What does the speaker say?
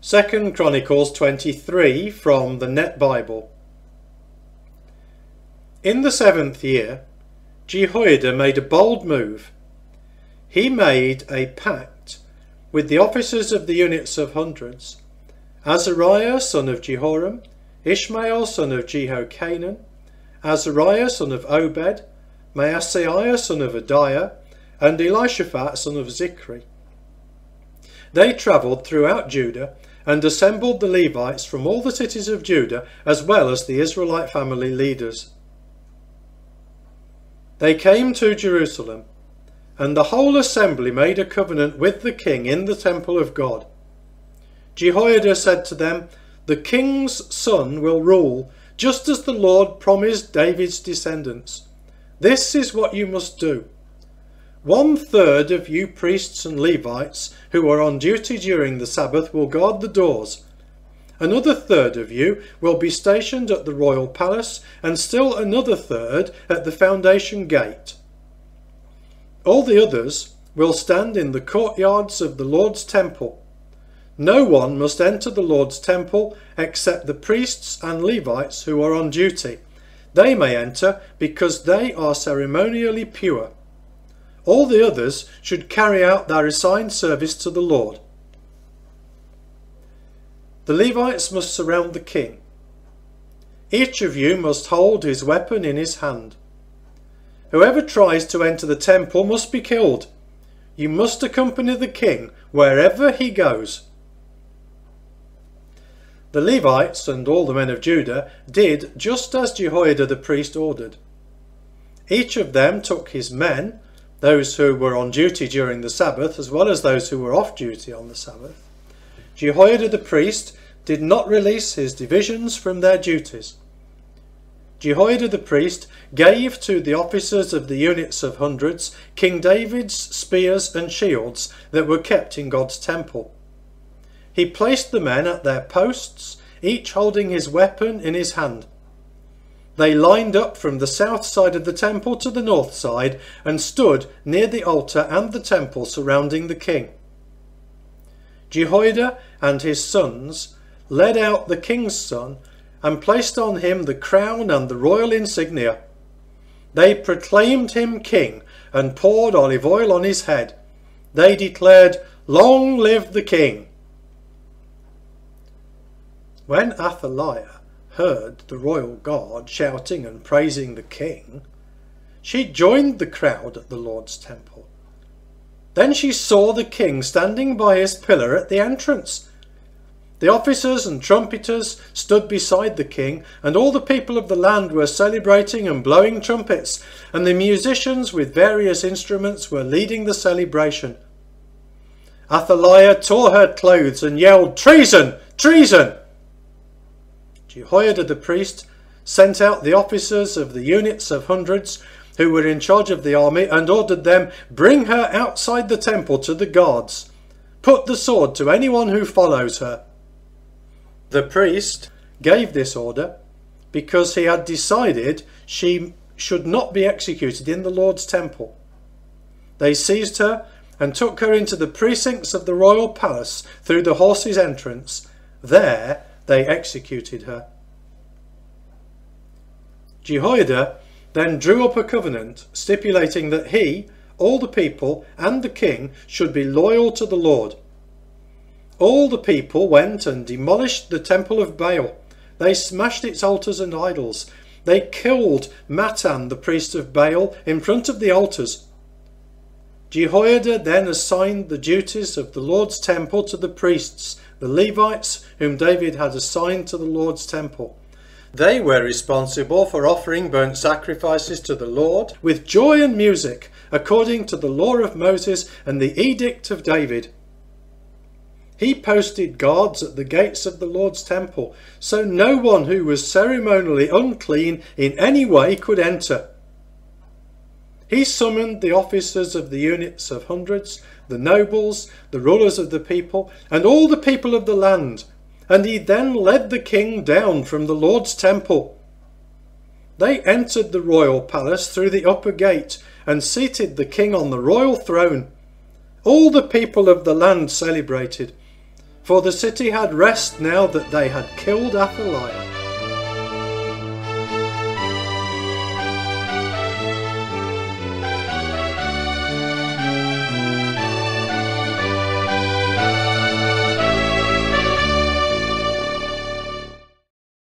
2 Chronicles 23 from the Net Bible. In the 7th year, Jehoiada made a bold move. He made a pact with the officers of the units of hundreds, Azariah son of Jehoram, Ishmael son of Jehochanan, Azariah son of Obed, Maaseiah son of Adiah, and Elishaphat son of Zichri. They travelled throughout Judah and assembled the Levites from all the cities of Judah, as well as the Israelite family leaders. They came to Jerusalem, and the whole assembly made a covenant with the king in the temple of God. Jehoiada said to them, "The king's son will rule, just as the Lord promised David's descendants. This is what you must do. 1/3 of you priests and Levites who are on duty during the Sabbath will guard the doors. Another 1/3 of you will be stationed at the royal palace, and still another 1/3 at the foundation gate. All the others will stand in the courtyards of the Lord's temple. No one must enter the Lord's temple except the priests and Levites who are on duty. They may enter because they are ceremonially pure. All the others should carry out their assigned service to the Lord. The Levites must surround the king. Each of you must hold his weapon in his hand. Whoever tries to enter the temple must be killed. You must accompany the king wherever he goes." The Levites and all the men of Judah did just as Jehoiada the priest ordered. Each of them took his men, those who were on duty during the Sabbath as well as those who were off duty on the Sabbath. Jehoiada the priest did not release his divisions from their duties. Jehoiada the priest gave to the officers of the units of hundreds King David's spears and shields that were kept in God's temple. He placed the men at their posts, each holding his weapon in his hand. They lined up from the south side of the temple to the north side and stood near the altar and the temple surrounding the king. Jehoiada and his sons led out the king's son and placed on him the crown and the royal insignia. They proclaimed him king and poured olive oil on his head. They declared, "Long live the king!" When Athaliah heard the royal guard shouting and praising the king, she joined the crowd at the Lord's temple. Then she saw the king standing by his pillar at the entrance. The officers and trumpeters stood beside the king, and all the people of the land were celebrating and blowing trumpets, and the musicians with various instruments were leading the celebration. Athaliah tore her clothes and yelled, "Treason! Treason!" Jehoiada the priest sent out the officers of the units of hundreds who were in charge of the army and ordered them, "Bring her outside the temple to the guards. Put the sword to anyone who follows her." The priest gave this order because he had decided she should not be executed in the Lord's temple. They seized her and took her into the precincts of the royal palace through the horses' entrance. There they executed her. Jehoiada then drew up a covenant stipulating that he, all the people, and the king should be loyal to the Lord. All the people went and demolished the temple of Baal. They smashed its altars and idols. They killed Mattan, the priest of Baal, in front of the altars. Jehoiada then assigned the duties of the Lord's temple to the priests, the Levites, whom David had assigned to the Lord's temple. They were responsible for offering burnt sacrifices to the Lord with joy and music, according to the law of Moses and the edict of David. He posted guards at the gates of the Lord's temple, so no one who was ceremonially unclean in any way could enter. He summoned the officers of the units of hundreds, the nobles, the rulers of the people, and all the people of the land, and he then led the king down from the Lord's temple. They entered the royal palace through the upper gate and seated the king on the royal throne. All the people of the land celebrated. For the city had rest now that they had killed Athaliah.